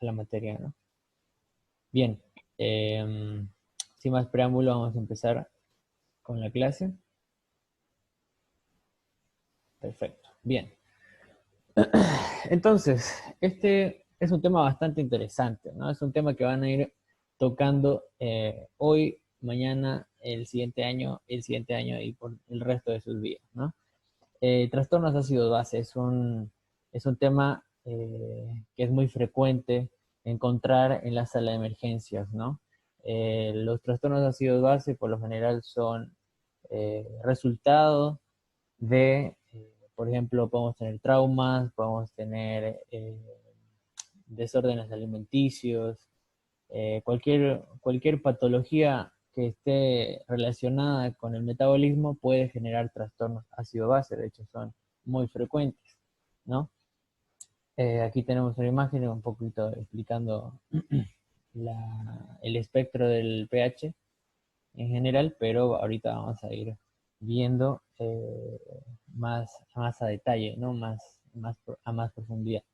la materia, ¿no? Bien, sin más preámbulo, vamos a empezar con la clase. Perfecto, bien. Entonces, este es un tema bastante interesante, ¿no? Es un tema que van a ir tocando hoy, mañana, el siguiente año y por el resto de sus vidas, ¿no? Trastornos ácidos base es un tema que es muy frecuente encontrar en la sala de emergencias, ¿no? Los trastornos ácidos base por lo general son resultado de, por ejemplo, podemos tener traumas, podemos tener desórdenes alimenticios, cualquier patología que esté relacionada con el metabolismo puede generar trastornos ácido-base, de hecho son muy frecuentes, ¿no? Aquí tenemos una imagen un poquito explicando el espectro del pH en general, pero ahorita vamos a ir viendo más a detalle, ¿no? A más profundidad.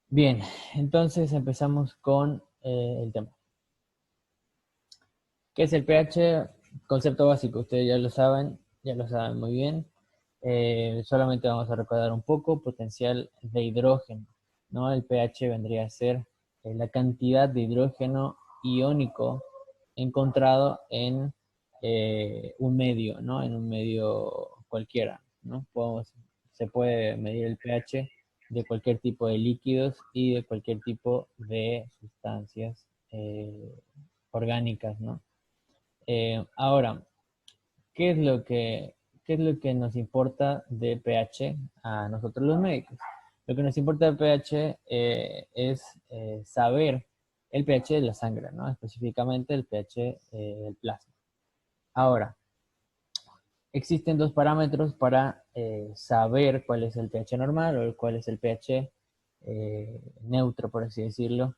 Bien, entonces empezamos con el tema. ¿Qué es el pH? Concepto básico, ustedes ya lo saben muy bien. Solamente vamos a recordar un poco, potencial de hidrógeno, ¿no? El pH vendría a ser la cantidad de hidrógeno iónico encontrado en un medio, ¿no? En un medio cualquiera, ¿no? Se puede medir el pH de cualquier tipo de líquidos y de cualquier tipo de sustancias orgánicas, ¿no? Ahora, ¿qué es lo que nos importa de pH a nosotros los médicos? Lo que nos importa de pH es saber el pH de la sangre, ¿no? Específicamente el pH del plasma. Ahora, existen dos parámetros para saber cuál es el pH normal o cuál es el pH neutro, por así decirlo.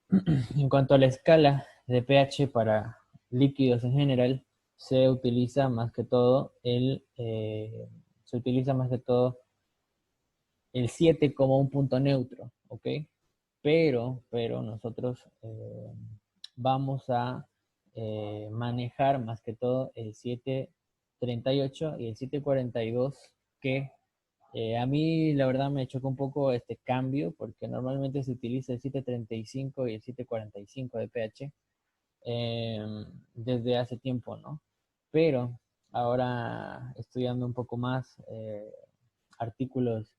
En cuanto a la escala de pH para líquidos en general, se utiliza más que todo se utiliza más que todo el 7 como un punto neutro, ¿ok? Pero nosotros vamos a manejar más que todo el 738 y el 742, que a mí la verdad me chocó un poco este cambio, porque normalmente se utiliza el 735 y el 745 de pH desde hace tiempo, ¿no? Pero ahora estudiando un poco más artículos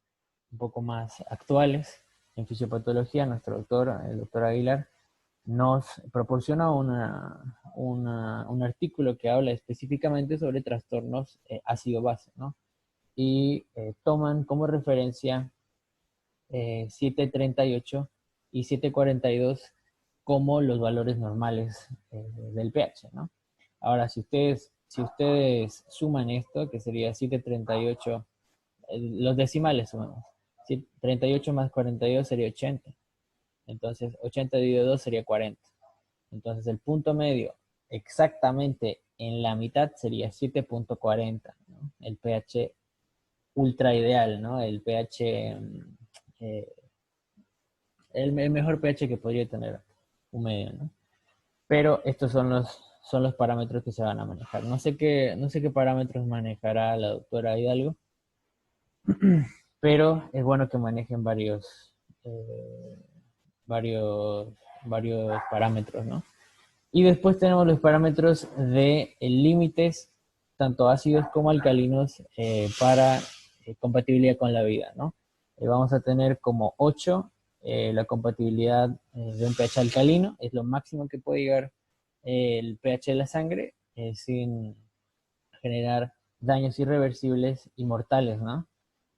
un poco más actuales en fisiopatología, nuestro doctor, el doctor Aguilar, nos proporciona un artículo que habla específicamente sobre trastornos ácido-base, ¿no? Y toman como referencia 738 y 742 como los valores normales del pH, ¿no? Ahora, si ustedes suman esto, que sería 738, los decimales sumamos, 38 más 42 sería 80, entonces 80 dividido 2 sería 40, entonces el punto medio exactamente en la mitad sería 7.40, ¿no? El pH ultra ideal, ¿no? El pH, eh, el mejor pH que podría tener un medio, ¿no? Pero estos son los parámetros que se van a manejar. No sé qué parámetros manejará la doctora Hidalgo, pero es bueno que manejen eh, varios, varios parámetros, ¿no? Y después tenemos los parámetros de límites, tanto ácidos como alcalinos, para compatibilidad con la vida, ¿no? Vamos a tener como 8 la compatibilidad de un pH alcalino, es lo máximo que puede llegar el pH de la sangre sin generar daños irreversibles y mortales, ¿no?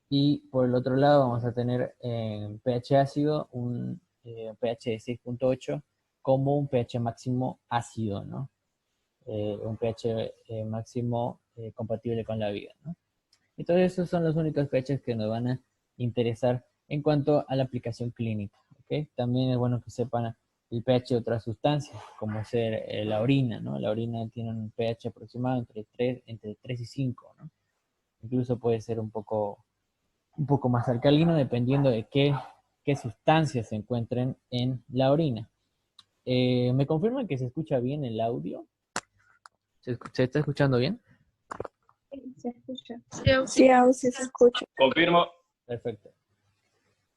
Y por el otro lado vamos a tener en pH ácido un pH de 6.8 como un pH máximo ácido, ¿no? Un pH máximo compatible con la vida, ¿no? Entonces esos son los únicos pHs que nos van a interesar en cuanto a la aplicación clínica, ¿ok? También es bueno que sepan el pH de otras sustancias, como ser la orina, ¿no? La orina tiene un pH aproximado entre 3 y 5, ¿no? Incluso puede ser un poco más alcalino dependiendo de qué qué sustancias se encuentren en la orina. ¿Me confirman que se escucha bien el audio? ¿Se está escuchando bien? Se escucha. Sí, aún sí se escucha. Confirmo. Perfecto.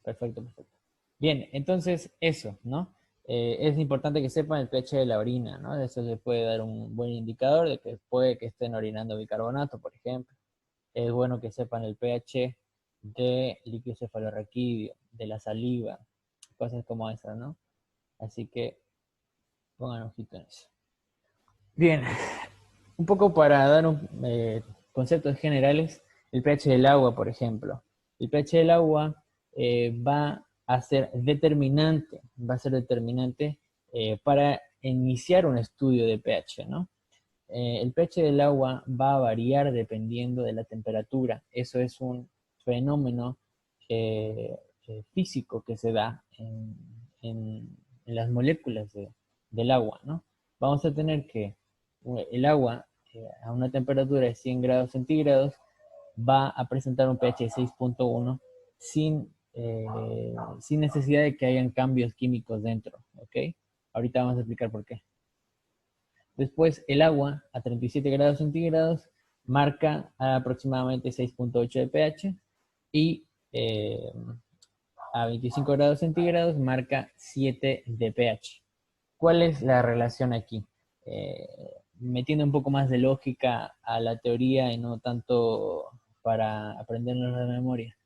Perfecto, perfecto. Bien, entonces eso, ¿no? Es importante que sepan el pH de la orina, ¿no? Eso les puede dar un buen indicador de que puede que estén orinando bicarbonato, por ejemplo. Es bueno que sepan el pH de líquido cefalorraquídeo, de la saliva, cosas como esas, ¿no? Así que pongan ojito en eso. Bien, un poco para dar conceptos generales, el pH del agua, por ejemplo. El pH del agua va a ser determinante, para iniciar un estudio de pH, ¿no? El pH del agua va a variar dependiendo de la temperatura. Eso es un fenómeno físico que se da en las moléculas del agua, ¿no? Vamos a tener que el agua a una temperatura de 100 grados centígrados va a presentar un pH de 6.1 sin necesidad de que hayan cambios químicos dentro, ¿ok? Ahorita vamos a explicar por qué. Después el agua a 37 grados centígrados marca aproximadamente 6.8 de pH y a 25 grados centígrados marca 7 de pH. ¿Cuál es la relación aquí? Metiendo un poco más de lógica a la teoría y no tanto para aprendernos de memoria.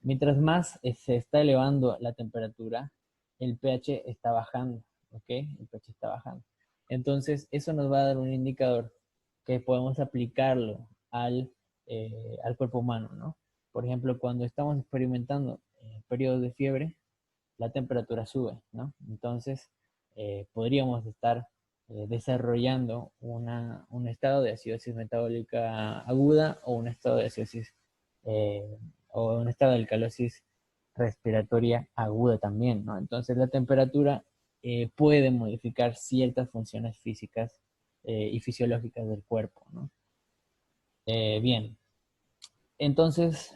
Mientras más se está elevando la temperatura, el pH está bajando, ¿ok? El pH está bajando. Entonces, eso nos va a dar un indicador que podemos aplicarlo al cuerpo humano, ¿no? Por ejemplo, cuando estamos experimentando periodos de fiebre, la temperatura sube, ¿no? Entonces, podríamos estar desarrollando un estado de acidosis metabólica aguda o un estado de acidosis o un estado de alcalosis respiratoria aguda también, ¿no? Entonces la temperatura puede modificar ciertas funciones físicas y fisiológicas del cuerpo, ¿no? Bien, entonces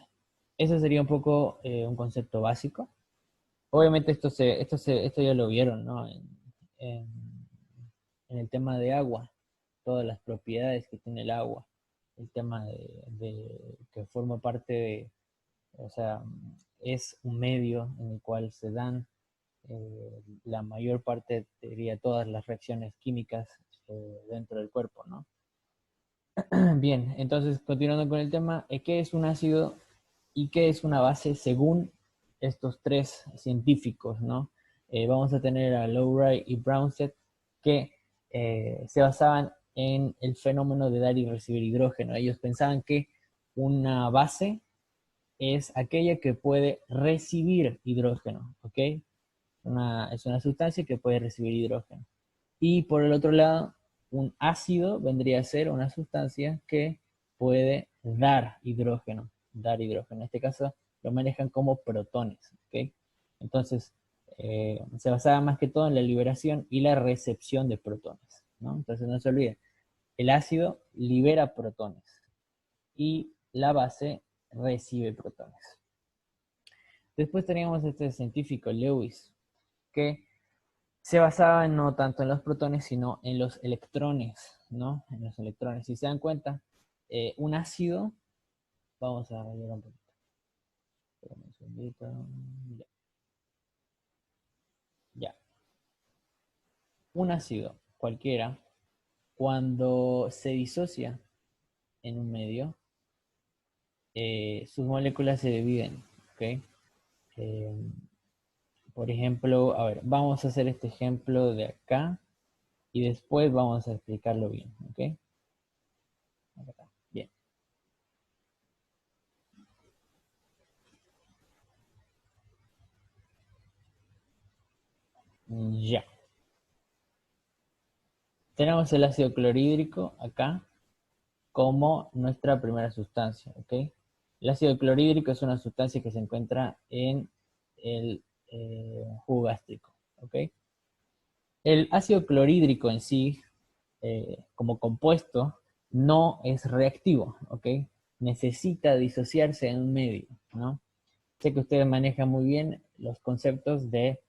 ese sería un poco un concepto básico. Obviamente esto ya lo vieron, ¿no? En, en el tema de agua, todas las propiedades que tiene el agua, el tema de que forma parte de, o sea, es un medio en el cual se dan la mayor parte, diría, todas las reacciones químicas dentro del cuerpo, ¿no? Bien, entonces continuando con el tema, ¿qué es un ácido y qué es una base según estos tres científicos, ¿no? Vamos a tener a Lowry y Brownstedt que se basaban en el fenómeno de dar y recibir hidrógeno. Ellos pensaban que una base es aquella que puede recibir hidrógeno, ¿ok? Es una sustancia que puede recibir hidrógeno. Y por el otro lado, un ácido vendría a ser una sustancia que puede dar hidrógeno. En este caso lo manejan como protones, ¿ok? Entonces, se basaba más que todo en la liberación y la recepción de protones, ¿no? Entonces no se olviden, el ácido libera protones y la base recibe protones. Después teníamos este científico, Lewis, que se basaba no tanto en los protones, sino en los electrones, ¿no? En los electrones. Si se dan cuenta, un ácido, vamos a rayar un poquito. Espérame un segundito. Ya. Ya. Un ácido cualquiera, cuando se disocia en un medio, sus moléculas se dividen, ¿ok? Eh, por ejemplo, a ver, vamos a hacer este ejemplo de acá y después vamos a explicarlo bien, ¿ok? Acá. Bien. Ya. Tenemos el ácido clorhídrico acá como nuestra primera sustancia, ¿ok? El ácido clorhídrico es una sustancia que se encuentra en el jugo gástrico, ¿ok? El ácido clorhídrico en sí, como compuesto, no es reactivo, ¿ok? Necesita disociarse en un medio, ¿no? Sé que ustedes manejan muy bien los conceptos de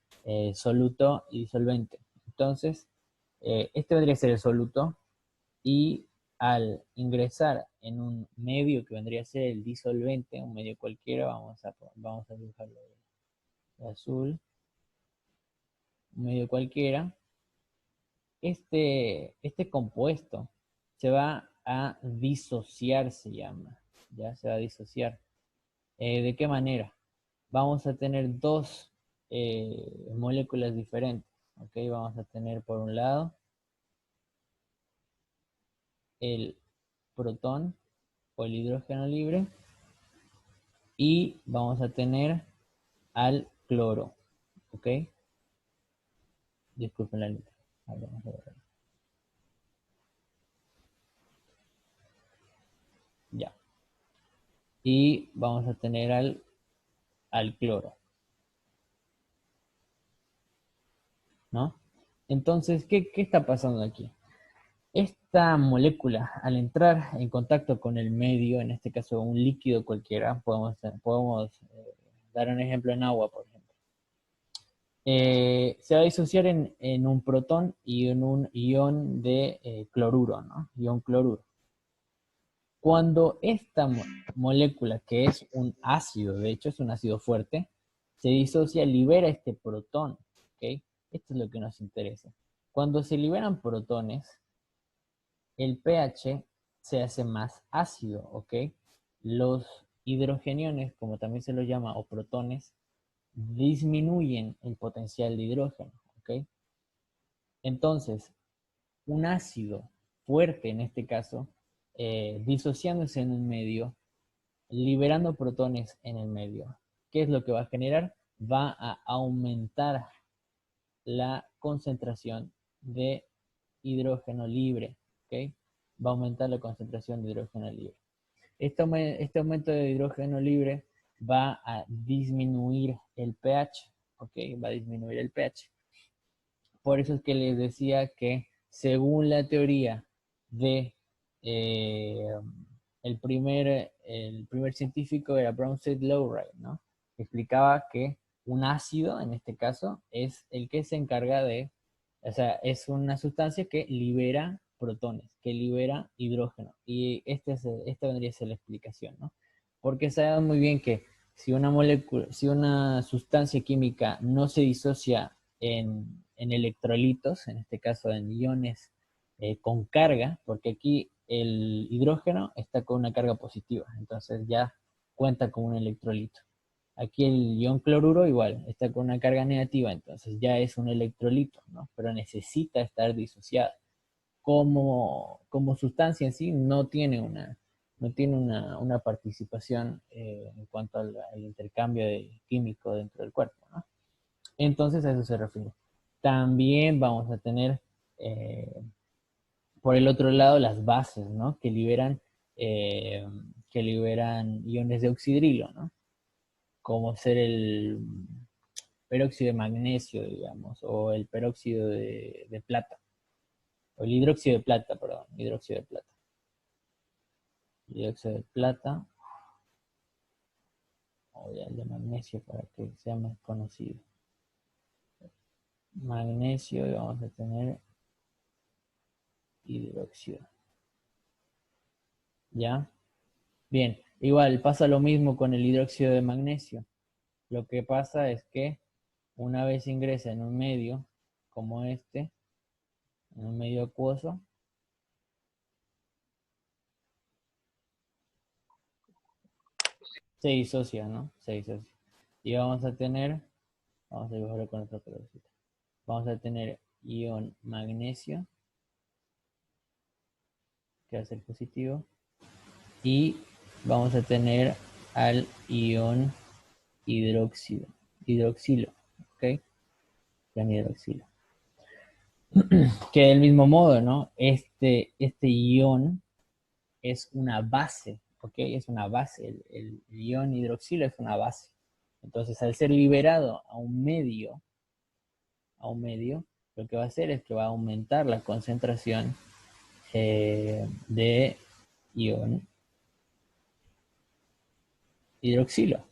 soluto y disolvente. Entonces, este vendría a ser el soluto, y al ingresar en un medio que vendría a ser el disolvente, un medio cualquiera, vamos a dibujarlo de azul, un medio cualquiera, este compuesto se va a disociar, se llama, ya se va a disociar. ¿De qué manera? Vamos a tener dos moléculas diferentes, ¿ok? Vamos a tener por un lado el protón o el hidrógeno libre, y vamos a tener al cloro, ¿ok? Disculpen la letra. Vamos a ver. Ya. Y vamos a tener al cloro, ¿no? Entonces, ¿qué está pasando aquí? Esta molécula, al entrar en contacto con el medio, en este caso un líquido cualquiera, podemos dar un ejemplo en agua, por ejemplo. Se va a disociar en un protón y en un ion de cloruro, ¿no? Ion cloruro. Cuando esta molécula, que es un ácido, de hecho es un ácido fuerte, se disocia, libera este protón, ¿ok? Esto es lo que nos interesa. Cuando se liberan protones, el pH se hace más ácido, ¿ok? Los hidrogeniones, como también se los llama, o protones, disminuyen el potencial de hidrógeno, ¿ok? Entonces, un ácido fuerte en este caso, disociándose en un medio, liberando protones en el medio. ¿Qué es lo que va a generar? Va a aumentar la concentración de hidrógeno libre, ¿ok? Va a aumentar la concentración de hidrógeno libre. Este aumento de hidrógeno libre va a disminuir el pH, ¿ok? Va a disminuir el pH. Por eso es que les decía que según la teoría de eh, el primer científico era Bronsted Lowry, ¿no? Explicaba que un ácido, en este caso, es el que se encarga de, o sea, es una sustancia que libera protones, que libera hidrógeno. Y esta vendría a ser la explicación, ¿no? Porque sabemos muy bien que si una molécula, si una sustancia química no se disocia en electrolitos, en este caso en iones con carga, porque aquí el hidrógeno está con una carga positiva, entonces ya cuenta con un electrolito. Aquí el ion cloruro igual, está con una carga negativa, entonces ya es un electrolito, ¿no? Pero necesita estar disociado. Como sustancia en sí no tiene una participación en cuanto al intercambio de químico dentro del cuerpo, ¿no? Entonces a eso se refiere. También vamos a tener eh, por el otro lado las bases, ¿no? Eh, que liberan iones de oxidrilo, ¿no? Como ser el peróxido de magnesio, digamos, o el peróxido de plata, o el hidróxido de plata, perdón, hidróxido de plata. Hidróxido de plata, o ya el de magnesio para que sea más conocido. Magnesio, y vamos a tener hidróxido. ¿Ya? Bien, igual pasa lo mismo con el hidróxido de magnesio. Lo que pasa es que una vez ingresa en un medio como este, en un medio acuoso, se disocia, ¿no? Se disocia. Y vamos a dibujarlo con otra colorcita. Vamos a tener ion magnesio, que va a ser positivo, y vamos a tener al ion hidroxilo, ¿ok? Ion hidroxilo. Que del mismo modo, ¿no? Este ion es una base, ¿ok? Es una base, el ion hidroxilo es una base. Entonces, al ser liberado lo que va a hacer es que va a aumentar la concentración de ion hidroxilo.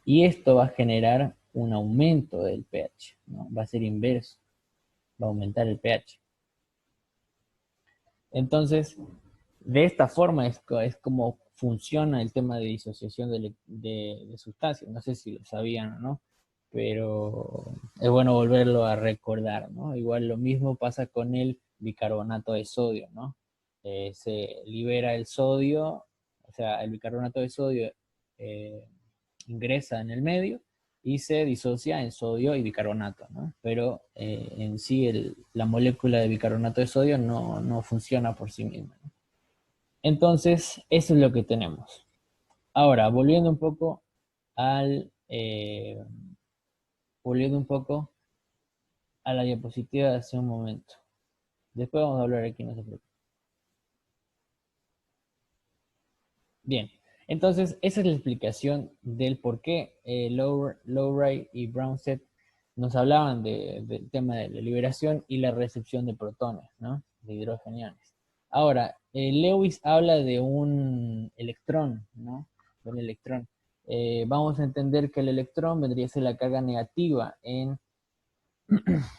Y esto va a generar un aumento del pH, ¿no? Va a ser inverso, va a aumentar el pH. Entonces, de esta forma es como funciona el tema de disociación de sustancias. No sé si lo sabían o no, pero es bueno volverlo a recordar, ¿no? Igual lo mismo pasa con el bicarbonato de sodio, ¿no? Se libera el sodio, o sea, el bicarbonato de sodio eh, ingresa en el medio y se disocia en sodio y bicarbonato, ¿no? Pero en sí la molécula de bicarbonato de sodio no funciona por sí misma, ¿no? Entonces, eso es lo que tenemos. Ahora, volviendo un poco a la diapositiva de hace un momento. Después vamos a hablar aquí, no se preocupen. Bien, entonces esa es la explicación del por qué Lowry y Brownstedt nos hablaban del tema de la liberación y la recepción de protones, ¿no? De hidrogeniones. Ahora, Lewis habla de un electrón, ¿no? De un electrón. Vamos a entender que el electrón vendría a ser la carga negativa en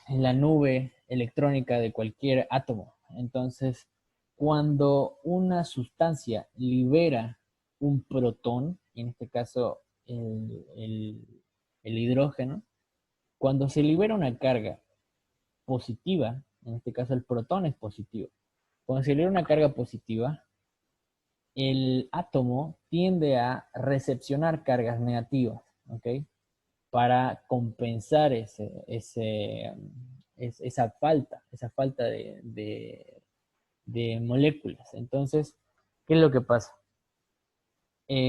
la nube electrónica de cualquier átomo. Entonces, cuando una sustancia libera un protón, en este caso el hidrógeno, cuando se libera una carga positiva, en este caso el protón es positivo, cuando se libera una carga positiva, el átomo tiende a recepcionar cargas negativas, ¿ok? Para compensar esa falta de moléculas. Entonces, ¿qué es lo que pasa?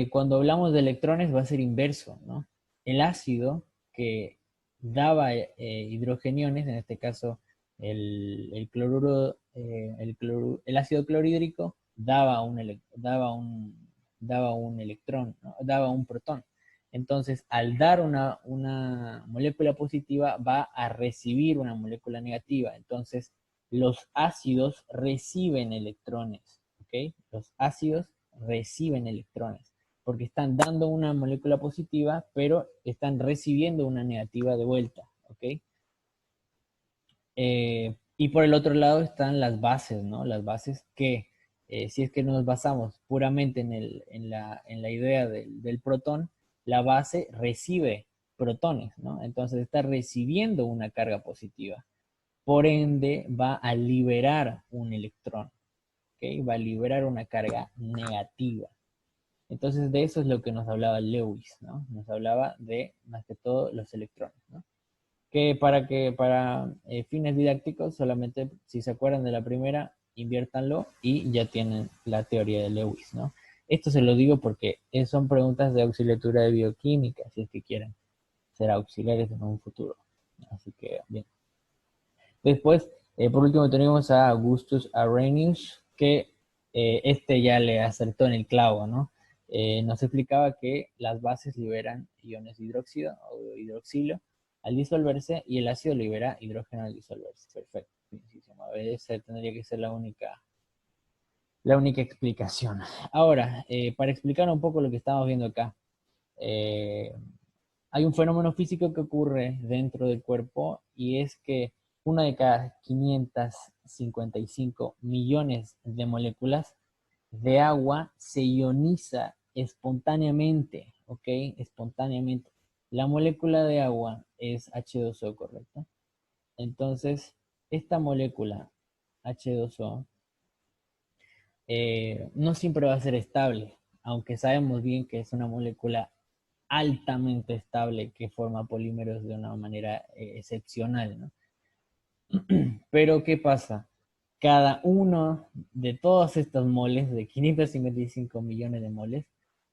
Cuando hablamos de electrones va a ser inverso, ¿no? El ácido que daba hidrogeniones, en este caso el cloruro, el ácido clorhídrico daba un electrón, ¿no? Daba un protón. Entonces, al dar una molécula positiva, va a recibir una molécula negativa. Entonces, los ácidos reciben electrones, ¿ok? Los ácidos reciben electrones, porque están dando una molécula positiva, pero están recibiendo una negativa de vuelta, ¿ok? Y por el otro lado están las bases, ¿no? Las bases que, si es que nos basamos puramente en la idea del protón, la base recibe protones, ¿no? Entonces está recibiendo una carga positiva. Por ende, va a liberar un electrón, ¿ok? Va a liberar una carga negativa. Entonces de eso es lo que nos hablaba Lewis, ¿no? Nos hablaba de, más que todo, los electrones, ¿no? Para fines didácticos, solamente si se acuerdan de la primera, inviértanlo y ya tienen la teoría de Lewis, ¿no? Esto se lo digo porque son preguntas de auxiliatura de bioquímica, si es que quieren ser auxiliares en un futuro. Así que, bien. Después, por último, tenemos a Augustus Arrhenius, que este ya le acertó en el clavo, ¿no? Nos explicaba que las bases liberan iones de hidróxido o hidroxilo al disolverse y el ácido libera hidrógeno al disolverse. Perfecto. Esa tendría que ser la única explicación. Ahora, para explicar un poco lo que estamos viendo acá, hay un fenómeno físico que ocurre dentro del cuerpo y es que una de cada 555 millones de moléculas de agua se ioniza espontáneamente, ¿ok? Espontáneamente. La molécula de agua es H2O, ¿correcto? Entonces, esta molécula H2O no siempre va a ser estable, aunque sabemos bien que es una molécula altamente estable que forma polímeros de una manera excepcional, ¿no? Pero ¿qué pasa? Cada uno de todos estos moles, de 555 millones de moles,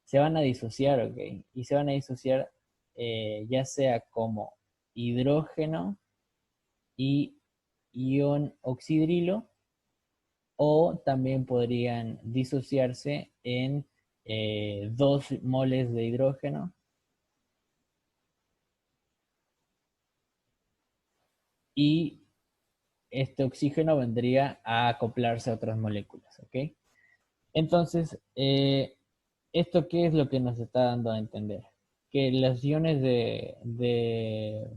se van a disociar, ¿ok? Y se van a disociar ya sea como hidrógeno y ion oxidrilo, o también podrían disociarse en 2 moles de hidrógeno y este oxígeno vendría a acoplarse a otras moléculas, ¿ok? Entonces, ¿esto qué es lo que nos está dando a entender? que los iones de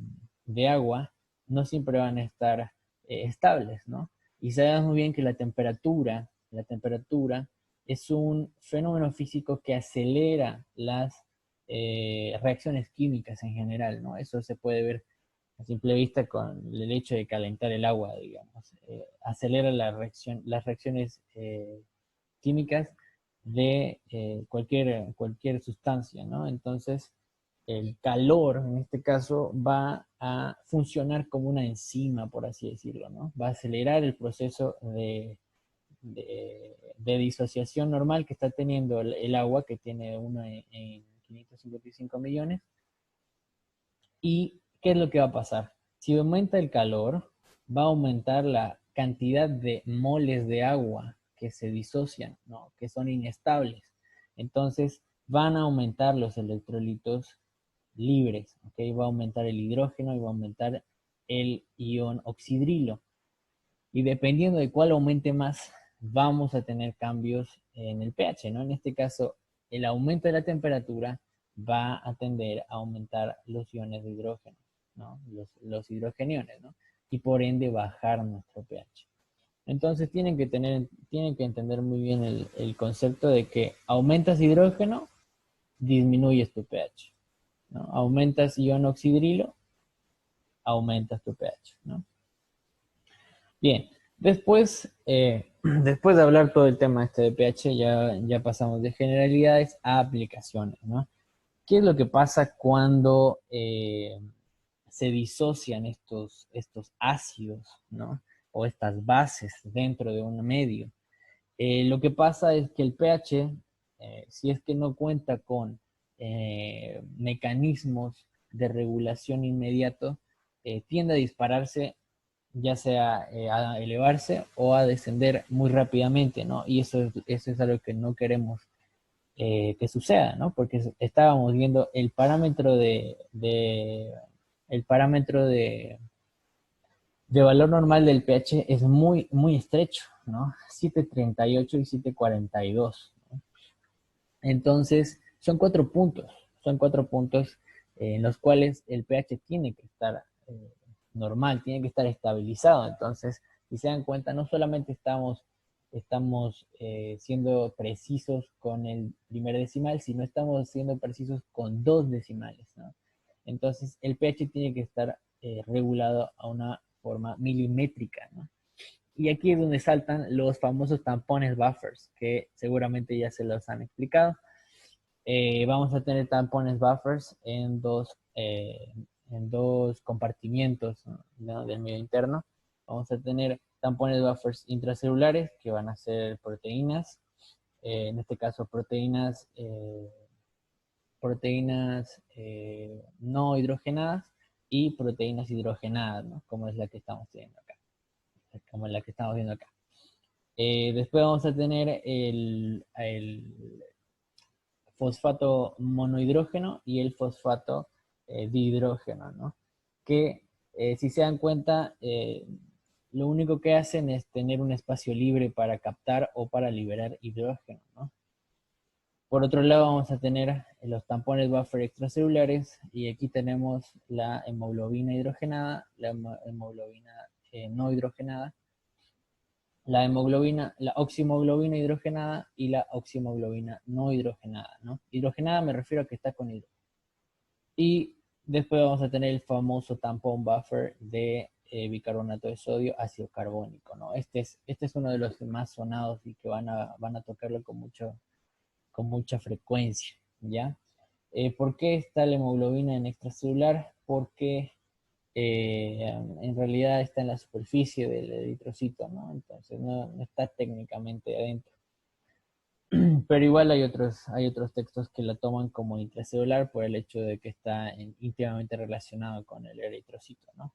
agua no siempre van a estar estables, ¿no? Y sabemos muy bien que la temperatura es un fenómeno físico que acelera las reacciones químicas en general, ¿no? Eso se puede ver a simple vista con el hecho de calentar el agua, digamos. Acelera las reacciones químicas de cualquier sustancia, ¿no? Entonces, el calor, en este caso, va a funcionar como una enzima, por así decirlo, ¿no? Va a acelerar el proceso de disociación normal que está teniendo el agua, que tiene uno en 555 millones. ¿Y qué es lo que va a pasar? Si aumenta el calor, va a aumentar la cantidad de moles de agua que se disocian, ¿no? Que son inestables. Entonces, van a aumentar los electrolitos libres, ¿ok? Va a aumentar el hidrógeno y va a aumentar el ion oxidrilo. Y dependiendo de cuál aumente más, vamos a tener cambios en el pH, ¿no? En este caso, el aumento de la temperatura va a tender a aumentar los iones de hidrógeno, ¿no? Los hidrogeniones, ¿no? Y por ende bajar nuestro pH. Entonces tienen que entender muy bien el concepto de que aumentas hidrógeno, disminuyes tu pH, ¿no? Aumentas ion oxidrilo, aumentas tu pH, ¿no? Bien, después, después de hablar todo el tema este de pH, ya pasamos de generalidades a aplicaciones, ¿no? ¿Qué es lo que pasa cuando se disocian estos ácidos, ¿no? O estas bases dentro de un medio? Lo que pasa es que el pH, si es que no cuenta con mecanismos de regulación inmediato, tiende a dispararse, ya sea a elevarse o a descender muy rápidamente, ¿no? Y eso es algo que no queremos que suceda, ¿no? Porque estábamos viendo el parámetro de valor normal del pH es muy, muy estrecho, ¿no? 738 y 742, ¿no? Entonces, son cuatro puntos en los cuales el pH tiene que estar normal, tiene que estar estabilizado. Entonces, si se dan cuenta, no solamente estamos siendo precisos con el primer decimal, sino estamos siendo precisos con dos decimales, ¿no? Entonces, el pH tiene que estar regulado a una forma milimétrica, ¿no? Y aquí es donde saltan los famosos tampones buffers, que seguramente ya se los han explicado. Vamos a tener tampones buffers en dos compartimientos, ¿no? Del medio interno. Vamos a tener tampones buffers intracelulares, que van a ser proteínas, en este caso proteínas no hidrogenadas y proteínas hidrogenadas, ¿no? Como es la que estamos viendo acá. Después vamos a tener el fosfato monohidrógeno y el fosfato dihidrógeno, ¿no? Que si se dan cuenta, lo único que hacen es tener un espacio libre para captar o para liberar hidrógeno, ¿no? Por otro lado vamos a tener los tampones buffer extracelulares y aquí tenemos la hemoglobina hidrogenada, la hemoglobina no hidrogenada, la oximoglobina hidrogenada y la oximoglobina no hidrogenada, ¿no? Hidrogenada me refiero a que está con hidrógeno. Y después vamos a tener el famoso tampón buffer de bicarbonato de sodio, ácido carbónico, ¿no? Este es uno de los más sonados y que van a tocarlo con mucha frecuencia, ¿ya? ¿Por qué está la hemoglobina en extracelular? Porque en realidad está en la superficie del eritrocito, ¿no? Entonces no está técnicamente adentro. Pero igual hay otros textos que la toman como intracelular por el hecho de que está íntimamente relacionado con el eritrocito, ¿no?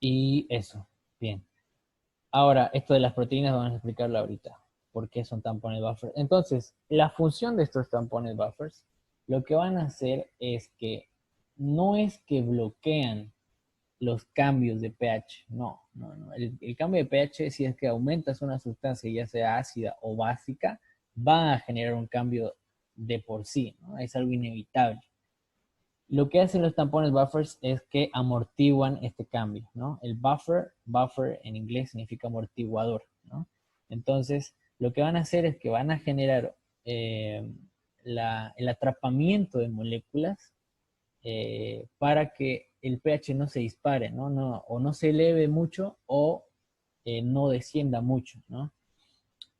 Y eso, bien. Ahora, esto de las proteínas vamos a explicarlo ahorita. ¿Por qué son tampones buffers? Entonces, la función de estos tampones buffers, lo que van a hacer es que no es que bloquean los cambios de pH, no. El cambio de pH, si es que aumentas una sustancia, ya sea ácida o básica, va a generar un cambio de por sí, ¿no? Es algo inevitable. Lo que hacen los tampones buffers es que amortiguan este cambio, ¿no? El buffer en inglés significa amortiguador, ¿no? Entonces, lo que van a hacer es que van a generar el atrapamiento de moléculas para que el pH no se dispare, ¿no? O no se eleve mucho o no descienda mucho, ¿no?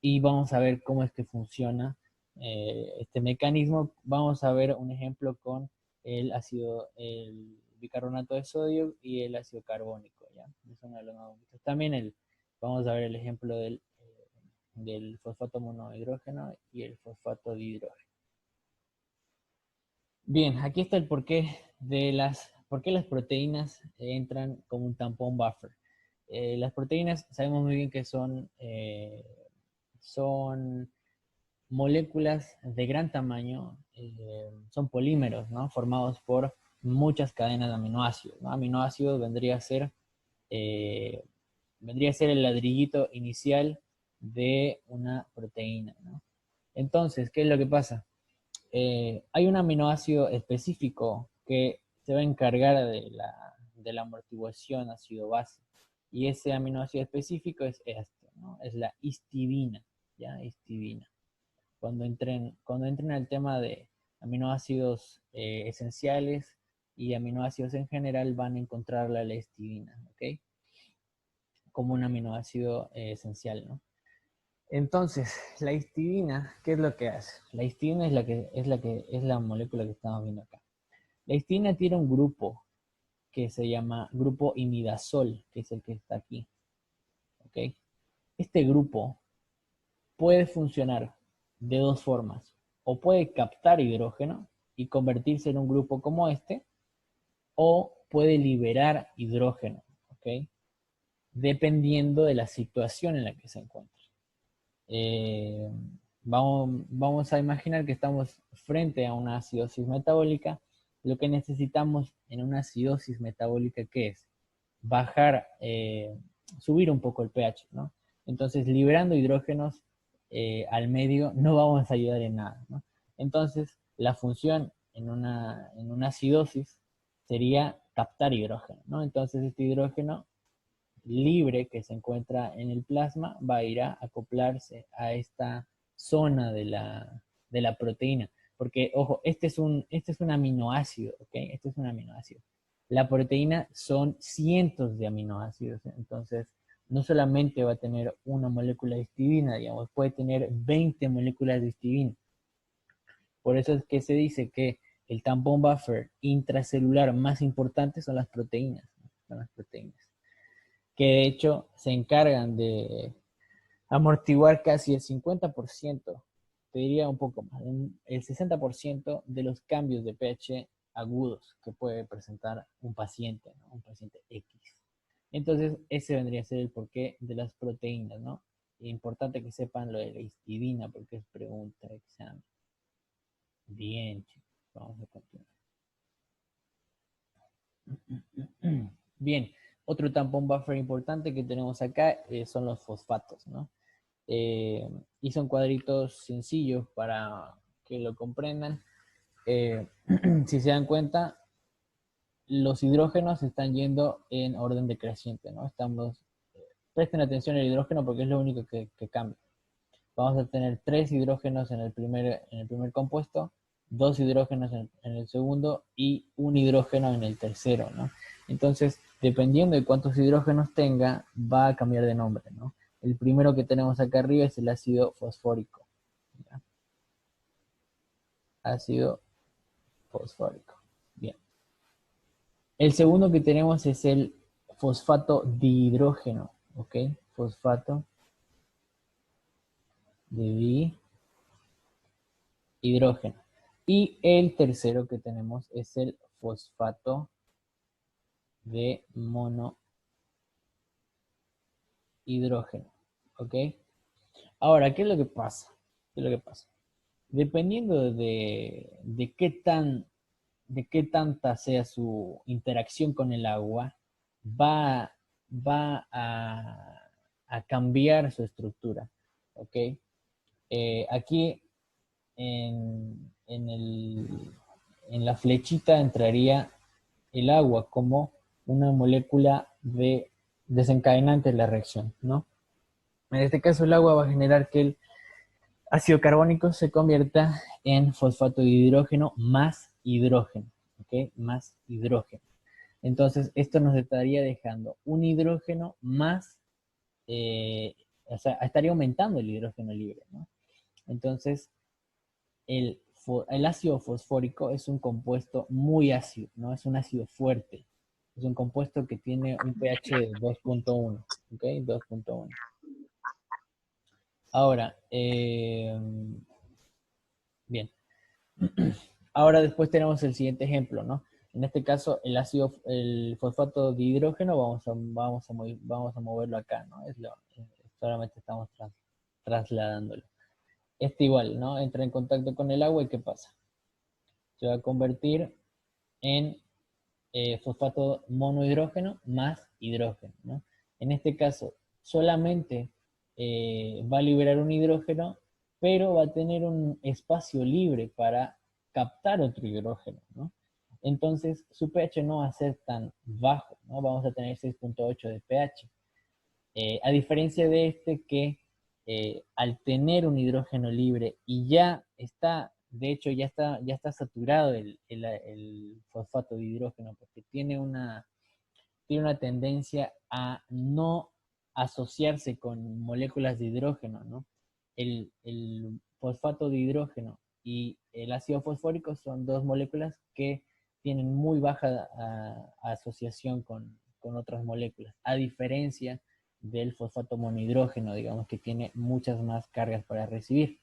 Y vamos a ver cómo es que funciona este mecanismo. Vamos a ver un ejemplo con el bicarbonato de sodio y el ácido carbónico, ¿ya? Eso no lo hemos visto. También vamos a ver el ejemplo del fosfato monohidrógeno y el fosfato dihidrógeno. Bien, aquí está el porqué por qué las proteínas entran como un tampón buffer. Las proteínas sabemos muy bien que son moléculas de gran tamaño, son polímeros, ¿no? Formados por muchas cadenas de aminoácidos, ¿no? Aminoácidos eh, vendría a ser el ladrillito inicial de una proteína, ¿no? Entonces, ¿qué es lo que pasa? Hay un aminoácido específico que se va a encargar de la amortiguación ácido-base. Y ese aminoácido específico es este, ¿no? Es la histidina, ¿ya? Histidina. Cuando entren al tema de aminoácidos esenciales y aminoácidos en general, van a encontrar la histidina, ¿ok? Como un aminoácido esencial, ¿no? Entonces, la histidina, ¿qué es lo que hace? La histidina es la molécula que estamos viendo acá. La histidina tiene un grupo que se llama grupo imidazol, que es el que está aquí, ¿ok? Este grupo puede funcionar de dos formas. O puede captar hidrógeno y convertirse en un grupo como este, o puede liberar hidrógeno, ¿ok? Dependiendo de la situación en la que se encuentre. Eh, vamos a imaginar que estamos frente a una acidosis metabólica. Lo que necesitamos en una acidosis metabólica, ¿qué es? Bajar, subir un poco el pH, ¿no? Entonces, liberando hidrógenos al medio no vamos a ayudar en nada, ¿no? Entonces, la función en una acidosis sería captar hidrógeno, ¿no? Entonces, este hidrógeno libre que se encuentra en el plasma va a ir a acoplarse a esta zona de la proteína. Porque, ojo, este es un aminoácido, ¿ok? Este es un aminoácido. La proteína son cientos de aminoácidos, entonces no solamente va a tener una molécula de histidina, digamos, puede tener 20 moléculas de histidina. Por eso es que se dice que el tampón buffer intracelular más importante son las proteínas, ¿no? Son las proteínas, que de hecho se encargan de amortiguar casi el 50%, te diría un poco más, el 60% de los cambios de pH agudos que puede presentar un paciente, ¿no? Un paciente X. Entonces, ese vendría a ser el porqué de las proteínas, ¿no? Es importante que sepan lo de la histidina porque es pregunta de examen. Bien, chicos, vamos a continuar. Bien, otro tampón buffer importante que tenemos acá son los fosfatos, ¿no? Y son cuadritos sencillos para que lo comprendan. Si se dan cuenta, los hidrógenos están yendo en orden decreciente, ¿no? Presten atención al hidrógeno porque es lo único que cambia. Vamos a tener 3 hidrógenos en el primer compuesto, 2 hidrógenos en el segundo y un hidrógeno en el tercero, ¿no? Entonces, dependiendo de cuántos hidrógenos tenga, va a cambiar de nombre, ¿no? El primero que tenemos acá arriba es el ácido fosfórico, ¿ya? Ácido fosfórico. Bien. El segundo que tenemos es el fosfato dihidrógeno, ¿ok? Fosfato de dihidrógeno. Y el tercero que tenemos es el fosfato de monohidrógeno, ¿ok? Ahora, ¿qué es lo que pasa? ¿Qué es lo que pasa? Dependiendo de qué tanta sea su interacción con el agua, va a cambiar su estructura, ¿ok? Aquí en en la flechita entraría el agua como una molécula desencadenante de la reacción, ¿no? En este caso el agua va a generar que el ácido carbónico se convierta en fosfato de hidrógeno más hidrógeno, ¿ok? Más hidrógeno. Entonces esto nos estaría dejando un hidrógeno más, o sea, estaría aumentando el hidrógeno libre, ¿no? Entonces el ácido fosfórico es un compuesto muy ácido, ¿no? Es un ácido fuerte. Es un compuesto que tiene un pH de 2.1, ¿ok? 2.1. Ahora, bien. Ahora después tenemos el siguiente ejemplo, ¿no? En este caso, el fosfato de hidrógeno, vamos a moverlo acá, ¿no? Solamente estamos trasladándolo. Este igual, ¿no? Entra en contacto con el agua y ¿qué pasa? Se va a convertir en fosfato monohidrógeno más hidrógeno, ¿no? En este caso, solamente va a liberar un hidrógeno, pero va a tener un espacio libre para captar otro hidrógeno, ¿no? Entonces, su pH no va a ser tan bajo, ¿no? Vamos a tener 6.8 de pH. A diferencia de este que al tener un hidrógeno libre y ya está, de hecho ya está saturado el fosfato de hidrógeno porque tiene una tendencia a no asociarse con moléculas de hidrógeno, ¿no? El fosfato de hidrógeno y el ácido fosfórico son dos moléculas que tienen muy baja asociación con otras moléculas, a diferencia del fosfato monohidrógeno, digamos que tiene muchas más cargas para recibir.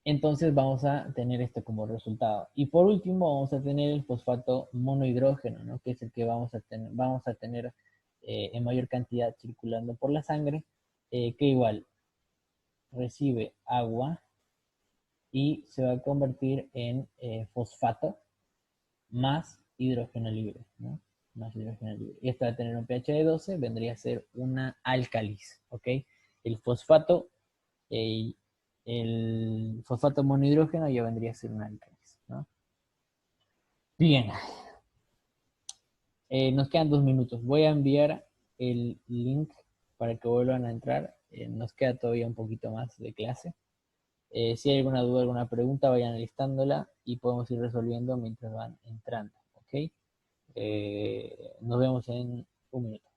Entonces vamos a tener esto como resultado. Y por último vamos a tener el fosfato monohidrógeno, ¿no? Que es el que vamos a tener en mayor cantidad circulando por la sangre, que igual recibe agua y se va a convertir en fosfato más hidrógeno libre, ¿no? Más hidrógeno libre. Y esto va a tener un pH de 12, vendría a ser una álcalis, ¿ok? El fosfato, eh, el fosfato monohidrógeno ya vendría a ser una álcalis, ¿no? Bien, nos quedan 2 minutos. Voy a enviar el link para que vuelvan a entrar. Nos queda todavía un poquito más de clase. Si hay alguna duda, alguna pregunta, vayan listándola y podemos ir resolviendo mientras van entrando, ¿ok? Nos vemos en un minuto.